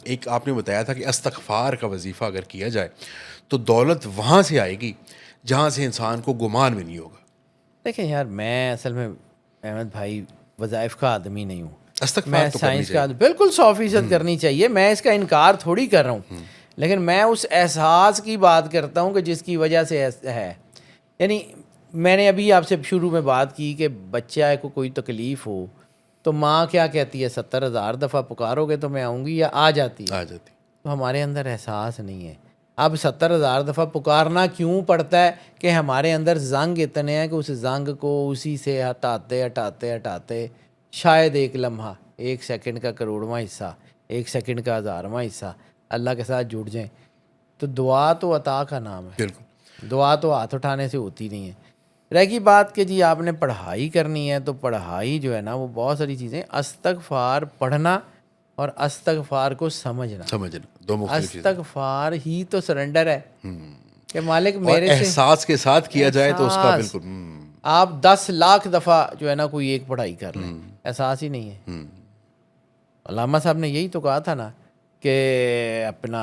ایک آپ نے بتایا تھا کہ استغفار کا وظیفہ اگر کیا جائے تو دولت وہاں سے آئے گی جہاں سے انسان کو گمان بھی نہیں ہوگا. دیکھیں یار، میں اصل میں احمد بھائی وظائف کا آدمی نہیں ہوں. استغفار میں تو کرنی سائنس کا چاہیے. بالکل 100% کرنی چاہیے. میں اس کا انکار تھوڑی کر رہا ہوں، لیکن میں اس احساس کی بات کرتا ہوں کہ جس کی وجہ سے ہے. یعنی میں نے ابھی آپ سے شروع میں بات کی کہ بچہ کو کوئی تکلیف ہو تو ماں کیا کہتی ہے، 70,000 دفعہ پکارو گے تو میں آؤں گی، یا آ جاتی ہے. تو ہمارے اندر احساس نہیں ہے. اب 70,000 دفعہ پکارنا کیوں پڑتا ہے؟ کہ ہمارے اندر زنگ اتنے ہیں کہ اس زنگ کو اسی سے ہٹاتے شاید ایک لمحہ، 1 سیکنڈ کا کروڑواں حصہ، 1 سیکنڈ کا 1000واں حصہ اللہ کے ساتھ جڑ جائیں. تو دعا تو عطا کا نام ہے. بالکل. دعا تو ہاتھ اٹھانے سے ہوتی نہیں ہے. رہ گی بات کہ جی آپ نے پڑھائی کرنی ہے، تو پڑھائی جو ہے نا وہ بہت ساری چیزیں، استغفار پڑھنا اور استغفار کو سمجھنا، دو مختلف چیزیں. استغفار ہی تو سرنڈر ہے کہ مالک اور میرے سے احساس کے ساتھ کیا جائے تو اس کا احساس. بالکل. آپ 10 لاکھ دفعہ جو ہے نا کوئی ایک پڑھائی کر لیں، احساس ہی نہیں ہے. علامہ صاحب نے یہی تو کہا تھا نا کہ اپنا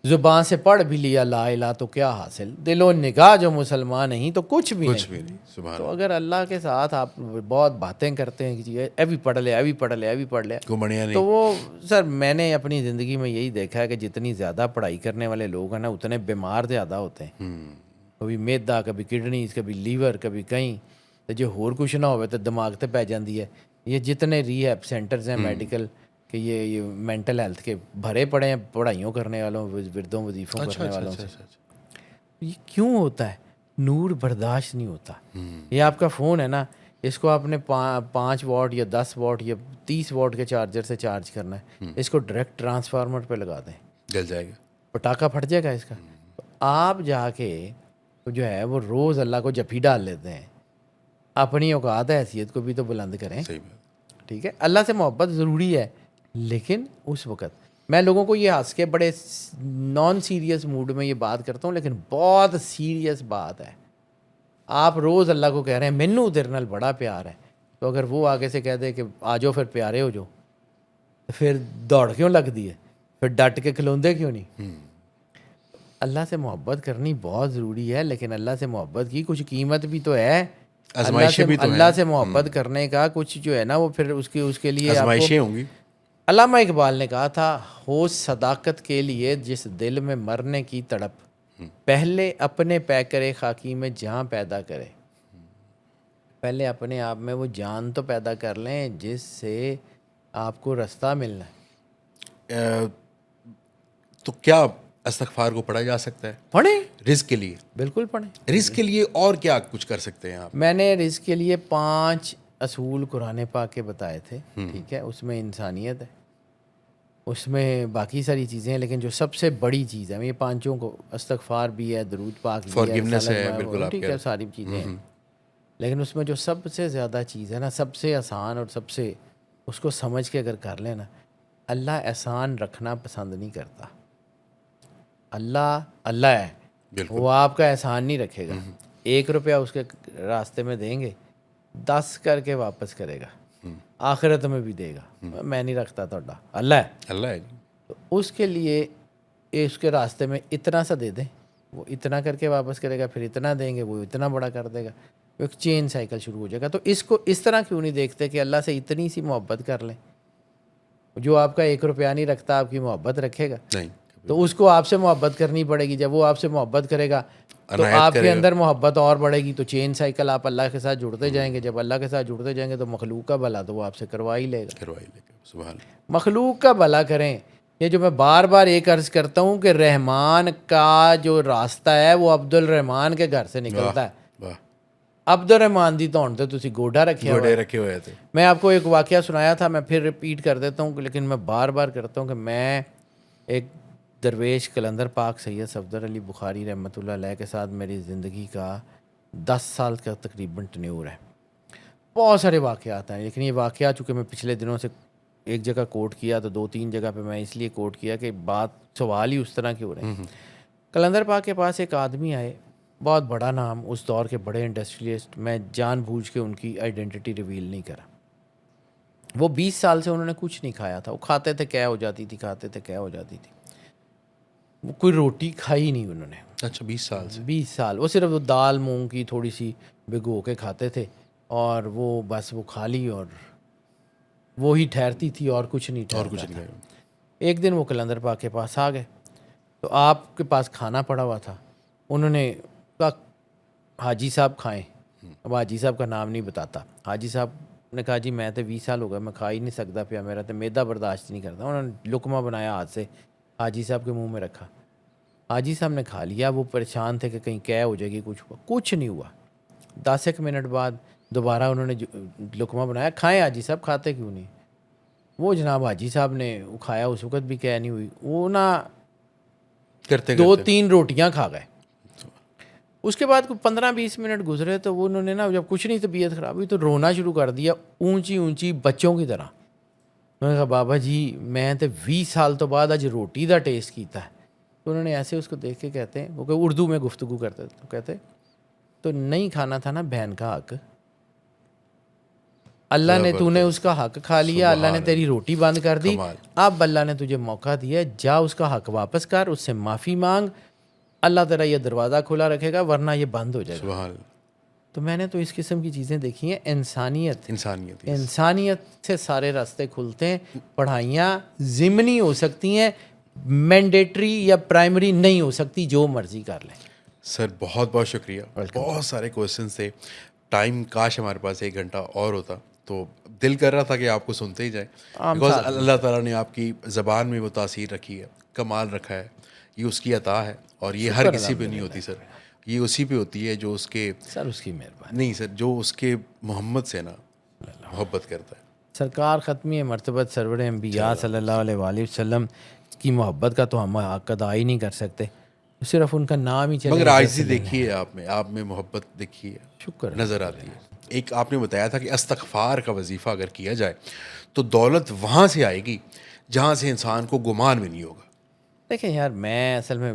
زبان سے پڑھ بھی لیا لا الہ تو کیا حاصل، دل و نگاہ جو مسلمان نہیں تو کچھ بھی نہیں. سبحان تو اللہ. اگر اللہ کے ساتھ آپ بہت باتیں کرتے ہیں کہ جی اے بھی پڑھ لے، پڑھ لے، کو بڑھیا نہیں. تو وہ سر میں نے اپنی زندگی میں یہی دیکھا ہے کہ جتنی زیادہ پڑھائی کرنے والے لوگ ہیں نا اتنے بیمار زیادہ ہوتے ہیں. کبھی میدا، کبھی کڈنیز، کبھی لیور، کبھی کہیں تو جو ہور کچھ نہ ہوئے تو دماغ تے پی جاندی ہے. یہ جتنے ری ہیب سینٹرز ہیں میڈیکل کہ یہ مینٹل ہیلتھ کے بھرے پڑے ہیں پڑھائیوں کرنے والوں، وردوں وظیفوں کرنے والوں سے. یہ کیوں ہوتا ہے؟ نور برداشت نہیں ہوتا. یہ آپ کا فون ہے نا، اس کو آپ نے 5 واٹ یا 10 واٹ یا 30 واٹ کے چارجر سے چارج کرنا ہے، اس کو ڈائریکٹ ٹرانسفارمر پہ لگا دیں، جل جائے گا، پٹاخہ پھٹ جائے گا اس کا. تو آپ جا کے جو ہے وہ روز اللہ کو جپھی ڈال لیتے ہیں. اپنی اوقات حیثیت کو بھی تو بلند کریں. ٹھیک ہے، اللہ سے محبت ضروری ہے، لیکن اس وقت میں لوگوں کو یہ ہنس کے بڑے نان سیریس موڈ میں یہ بات کرتا ہوں، لیکن بہت سیریس بات ہے. آپ روز اللہ کو کہہ رہے ہیں مینوں تیرے نال بڑا پیار ہے، تو اگر وہ آگے سے کہہ دے کہ آ جاؤ پھر پیارے ہو جاؤ، تو پھر دوڑ کیوں لگتی ہے؟ پھر ڈٹ کے کھلوندے کیوں نہیں؟ اللہ سے محبت کرنی بہت ضروری ہے، لیکن اللہ سے محبت کی کچھ قیمت بھی تو ہے. اللہ سے محبت کرنے کا کچھ جو ہے نا وہ پھر اس کے لیے آپ کو ہوں گی. علامہ اقبال نے کہا تھا، ہو صداقت کے لیے جس دل میں مرنے کی تڑپ، پہلے اپنے پیکرے خاکی میں جان پیدا کرے. پہلے اپنے آپ میں وہ جان تو پیدا کر لیں جس سے آپ کو رستہ ملنا ہے. تو کیا استغفار کو پڑھا جا سکتا ہے؟ پڑھیں، رزق کے لیے. بالکل پڑھیں. رزق کے لیے اور کیا کچھ کر سکتے ہیں آپ؟ میں نے رزق کے لیے 5 اصول قرآن پاک کے بتائے تھے. ٹھیک ہے، اس میں انسانیت ہے، اس میں باقی ساری چیزیں ہیں، لیکن جو سب سے بڑی چیز ہے، یہ 5 کو استغفار بھی ہے، درود پاک بھی ہے، فارگیونیس ہے، بالکل آپ ٹھیک ہے، ساری چیزیں ہیں. لیکن اس میں جو سب سے زیادہ چیز ہے نا، سب سے آسان اور سب سے اس کو سمجھ کے اگر کر لینا، اللہ احسان رکھنا پسند نہیں کرتا. اللہ ہے، وہ آپ کا احسان نہیں رکھے گا. 1 روپیہ اس کے راستے میں دیں گے، 10 کر کے واپس کرے گا، آخرت میں بھی دے گا. میں نہیں رکھتا توڑا، اللہ ہے. تو اس کے لیے اس کے راستے میں اتنا سا دے دیں، وہ اتنا کر کے واپس کرے گا، پھر اتنا دیں گے وہ اتنا بڑا کر دے گا، ایک چین سائیکل شروع ہو جائے گا. تو اس کو اس طرح کیوں نہیں دیکھتے کہ اللہ سے اتنی سی محبت کر لیں؟ جو آپ کا 1 روپیہ نہیں رکھتا آپ کی محبت رکھے گا؟ نہیں. تو اس کو آپ سے محبت کرنی پڑے گی. جب وہ آپ سے محبت کرے گا تو آپ کے اندر محبت اور بڑھے گی. تو چین سائیکل آپ اللہ کے ساتھ جڑتے جائیں گے. جب اللہ کے ساتھ جڑتے جائیں گے تو مخلوق کا بھلا تو وہ آپ سے کروا ہی لے گا. سبحان. مخلوق کا بھلا کریں. یہ جو میں بار بار ایک عرض کرتا ہوں کہ رحمان کا جو راستہ ہے وہ عبد الرحمان کے گھر سے نکلتا ہے. عبد الرحمان دی تو تسی گوڈا رکھے ہوئے تھے. میں آپ کو ایک واقعہ سنایا تھا، میں پھر ریپیٹ کر دیتا ہوں، لیکن میں بار بار کرتا ہوں کہ میں ایک درویش قلندر پاک سید صفدر علی بخاری رحمۃ اللہ علیہ کے ساتھ میری زندگی کا 10 سال کا تقریباً ٹنیور ہے. بہت سارے واقعات ہیں، لیکن یہ واقعہ چونکہ میں پچھلے دنوں سے ایک جگہ کوٹ کیا تو 2-3 جگہ پہ میں اس لیے کوٹ کیا کہ بات سوال ہی اس طرح کے ہو رہے ہیں. قلندر پاک کے پاس ایک آدمی آئے، بہت بڑا نام، اس دور کے بڑے انڈسٹریلسٹ. میں جان بوجھ کے ان کی آئیڈینٹی ریویل نہیں کرا. وہ 20 سال سے انہوں نے کچھ نہیں کھایا تھا. وہ کھاتے تھے کیا ہو جاتی تھی, کھاتے تھے کیا ہو جاتی تھی. وہ کوئی روٹی کھائی نہیں انہوں نے. اچھا 20 سال سے. 20 سال وہ صرف وہ دال مونگ کی تھوڑی سی بھگو کے کھاتے تھے, اور وہ بس وہ کھا لی اور وہی ٹھہرتی تھی اور کچھ نہیں ٹھہرتا اور کچھ نہیں. ایک دن وہ کلندر پاک کے پاس آ گئے, تو آپ کے پاس کھانا پڑا ہوا تھا. انہوں نے کہا حاجی صاحب کھائیں. اب حاجی صاحب کا نام نہیں بتاتا. حاجی صاحب نے کہا جی میں تو 20 سال ہو گئے, میں کھا ہی نہیں سکتا پیا, میرا تو میدا برداشت نہیں کرتا. انہوں نے لقمہ بنایا ہاتھ سے, حاجی صاحب کے منہ میں رکھا. حاجی صاحب نے کھا لیا. وہ پریشان تھے کہ کہیں کیا ہو جائے گی, کچھ نہیں ہوا. 10 منٹ بعد دوبارہ انہوں نے لقمہ بنایا, کھائیں حاجی صاحب, کھاتے کیوں نہیں. وہ جناب حاجی صاحب نے کھایا, اس وقت بھی کیا نہیں ہوئی. وہ نا کرتے 2-3 روٹیاں کھا گئے. اس کے بعد 15-20 منٹ گزرے تو انہوں نے نا جب کچھ نہیں طبیعت خراب ہوئی تو رونا شروع کر دیا اونچی اونچی بچوں کی طرح. انہوں نے کہا بابا جی میں تو 20 سال تو بعد اج روٹی دا ٹیسٹ کیتا ہے. تو انہوں نے ایسے اس کو دیکھ کے کہتے ہیں, وہ کہ اردو میں گفتگو کرتے تھے, تو کہتے تو نہیں کھانا تھا نا بہن کا حق, اللہ نے تو نے اس کا حق کھا لیا, اللہ نے تیری روٹی بند کر دی, اب اللہ نے تجھے موقع دیا, جا اس کا حق واپس کر, اس سے معافی مانگ, اللہ تیرا یہ دروازہ کھلا رکھے گا ورنہ یہ بند ہو جائے گا. تو میں نے تو اس قسم کی چیزیں دیکھی ہیں. انسانیت سے سارے راستے کھلتے ہیں. پڑھائیاں ضمنی ہو سکتی ہیں, مینڈیٹری یا پرائمری نہیں ہو سکتی, جو مرضی کر لیں. سر بہت بہت شکریہ. بہت سارے کویشچنس تھے, ٹائم کاش ہمارے پاس 1 گھنٹہ اور ہوتا, تو دل کر رہا تھا کہ آپ کو سنتے ہی جائیں, بیکاز اللہ تعالیٰ نے آپ کی زبان میں وہ تاثیر رکھی ہے, کمال رکھا ہے. یہ اس کی عطا ہے, اور یہ ہر کسی پہ نہیں ہوتی سر. یہ اسی پہ ہوتی ہے جو اس کے سر اس کی مہربانی نہیں سر, جو اس کے محمد سے نا محبت کرتا ہے. سرکار ختمی مرتبت سرور انبیاء صلی اللہ علیہ وآلہ وسلم کی محبت کا تو ہم حق ادا ہی نہیں کر سکتے, صرف ان کا نام ہی چلے. مگر عاجزی دیکھیے آپ میں محبت دیکھیے, شکر نظر آتی ہے. ایک آپ نے بتایا تھا کہ استغفار کا وظیفہ اگر کیا جائے تو دولت وہاں سے آئے گی جہاں سے انسان کو گمان بھی نہیں ہوگا. دیکھیں یار, میں اصل میں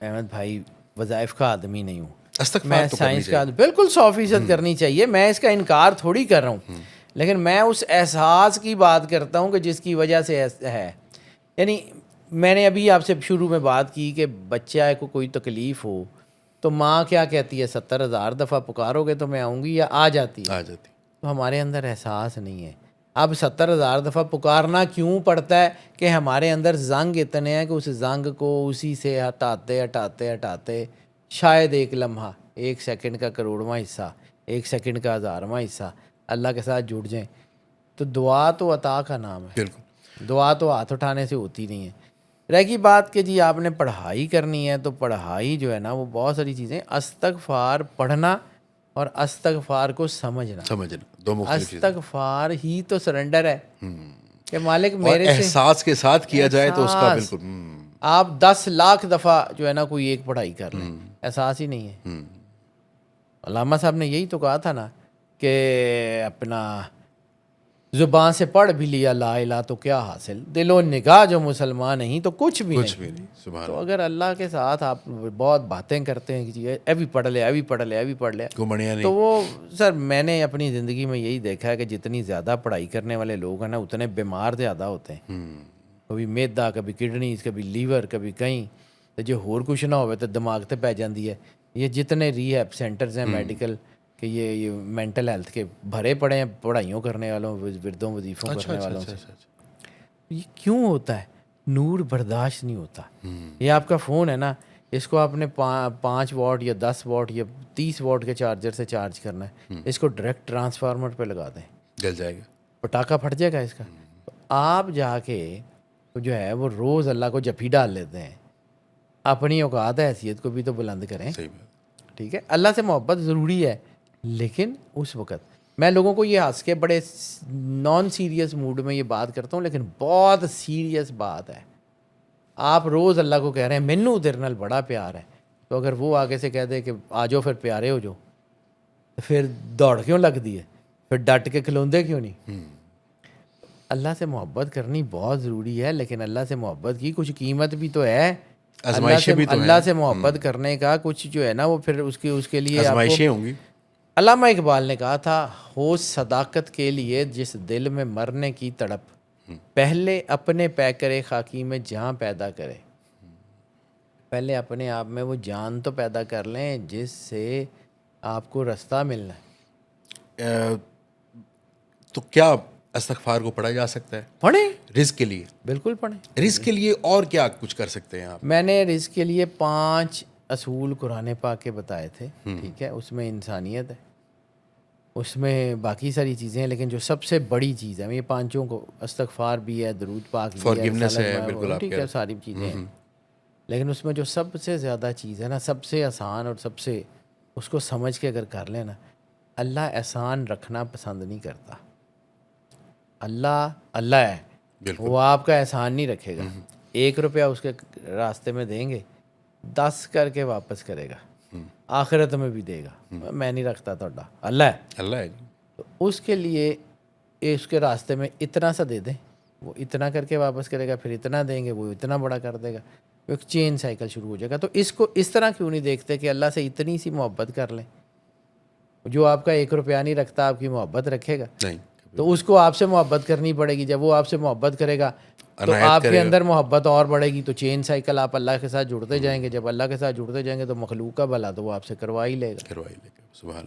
احمد بھائی وظائف کا آدمی نہیں ہوں. استغفار میں تو سائنس کا بالکل 100% کرنی چاہیے, میں اس کا انکار تھوڑی کر رہا ہوں, لیکن میں اس احساس کی بات کرتا ہوں کہ جس کی وجہ سے ہے. یعنی میں نے ابھی آپ سے شروع میں بات کی کہ بچہ کو کوئی تکلیف ہو تو ماں کیا کہتی ہے, 70,000 دفعہ پکارو گے تو میں آؤں گی, یا آ جاتی ہے. تو ہمارے اندر احساس نہیں ہے. اب 70,000 دفعہ پکارنا کیوں پڑتا ہے کہ ہمارے اندر زنگ اتنے ہیں کہ اس زنگ کو اسی سے ہٹاتے شاید 1 لمحہ, 1 سیکنڈ کا کروڑواں حصہ, 1 سیکنڈ کا 1000واں حصہ اللہ کے ساتھ جڑ جائیں. تو دعا تو عطا کا نام ہے. دعا تو ہاتھ اٹھانے سے ہوتی نہیں ہے. رہ گی بات کہ جی آپ نے پڑھائی کرنی ہے, تو پڑھائی جو ہے نا وہ بہت ساری چیزیں, استغفار پڑھنا اور استغفار کو سمجھنا, دو مختلف چیزیں. استغفار ہی تو سرنڈر ہے کہ مالک میرے سے احساس کے ساتھ کیا جائے تو اس کا بالکل. آپ 10 لاکھ دفعہ جو ہے نا کوئی ایک پڑھائی کر لیں, احساس ہی نہیں ہے. علامہ صاحب نے یہی تو کہا تھا نا کہ اپنا زبان سے پڑھ بھی لیا لا الہ تو کیا حاصل, دل و نگاہ جو مسلمان نہیں تو کچھ بھی نہیں. تو اگر اللہ کے ساتھ آپ بہت باتیں کرتے ہیں کہ اے بھی پڑھ لیا, تو وہ سر میں نے اپنی زندگی میں یہی دیکھا ہے کہ جتنی زیادہ پڑھائی کرنے والے لوگ ہیں نا اتنے بیمار زیادہ ہوتے ہیں. کبھی میدا, کبھی کڈنیز, کبھی لیور, کبھی کہیں, تو جو اور کچھ نہ ہوئے تو دماغ تے پی جاندی ہے. یہ جتنے ری ہیب سینٹرز ہیں میڈیکل کہ یہ مینٹل ہیلتھ کے بھرے پڑے ہیں پڑھائیوں کرنے والوں, وردوں وظیفوں کرنے والوں سے. یہ کیوں ہوتا ہے؟ نور برداشت نہیں ہوتا. یہ آپ کا فون ہے نا, اس کو آپ نے 5 واٹ یا 10 واٹ یا 30 واٹ کے چارجر سے چارج کرنا ہے, اس کو ڈائریکٹ ٹرانسفارمر پہ لگا دیں, جل جائے گا, پٹاخہ پھٹ جائے گا اس کا. آپ جا کے جو ہے وہ روز اللہ کو جپھی ڈال لیتے ہیں, اپنی اوقات حیثیت کو بھی تو بلند کریں. ٹھیک ہے, اللہ سے محبت ضروری ہے, لیکن اس وقت میں لوگوں کو یہ ہنس کے بڑے نان سیریس موڈ میں یہ بات کرتا ہوں, لیکن بہت سیریس بات ہے. آپ روز اللہ کو کہہ رہے ہیں مینوں تیرے نال بڑا پیار ہے, تو اگر وہ آگے سے کہہ دے کہ آ جاؤ پھر پیارے ہو جاؤ, تو پھر دوڑ کیوں لگتی ہے, پھر ڈٹ کے کھلوندے کیوں نہیں؟ اللہ سے محبت کرنی بہت ضروری ہے, لیکن اللہ سے محبت کی کچھ قیمت بھی تو ہے. اللہ سے محبت کرنے کا کچھ جو ہے نا وہ پھر اس کے لیے آزمائشیں ہوں گی. علامہ اقبال نے کہا تھا ہو صداقت کے لیے جس دل میں مرنے کی تڑپ پہلے اپنے پیکرے خاکی میں جان پیدا کرے. پہلے اپنے آپ میں وہ جان تو پیدا کر لیں جس سے آپ کو راستہ ملنا ہے. تو کیا استغفار کو پڑھا جا سکتا ہے پڑھیں، رزق کے لیے؟ بالکل پڑھیں. رزق کے لیے اور کیا کچھ کر سکتے ہیں آپ؟ میں نے رزق کے لیے 5 اصول قرآن پاک کے بتائے تھے. ٹھیک ہے، اس میں انسانیت ہے، اس میں باقی ساری چیزیں ہیں، لیکن جو سب سے بڑی چیز ہے یہ 5 کو، استغفار بھی ہے، درود پاک بھی ہے، Forgiveness ہے، بالکل آپ ٹھیک ہے، ساری چیزیں ہیں. لیکن اس میں جو سب سے زیادہ چیز ہے نا، سب سے آسان اور سب سے اس کو سمجھ کے اگر کر لینا، اللہ احسان رکھنا پسند نہیں کرتا. اللہ ہے، وہ آپ کا احسان نہیں رکھے گا. 1 روپیہ اس کے راستے میں دیں گے، 10 کر کے واپس کرے گا، آخرت میں بھی دے گا. میں نہیں رکھتا تھوڑا، اللہ ہے. تو اس کے لیے اس کے راستے میں اتنا سا دے دیں، وہ اتنا کر کے واپس کرے گا، پھر اتنا دیں گے، وہ اتنا بڑا کر دے گا. ایک چین سائیکل شروع ہو جائے گا. تو اس کو اس طرح کیوں نہیں دیکھتے کہ اللہ سے اتنی سی محبت کر لیں. جو آپ کا 1 روپیہ نہیں رکھتا آپ کی محبت رکھے گا، تو اس کو آپ سے محبت کرنی پڑے گی. جب وہ آپ سے محبت کرے گا تو آپ کے اندر محبت اور بڑھے گی. تو چین سائیکل آپ اللہ کے ساتھ جڑتے جائیں گے. جب اللہ کے ساتھ جڑتے جائیں گے تو مخلوق کا بھلا تو وہ آپ سے کروا ہی لے گا. سبحان اللہ.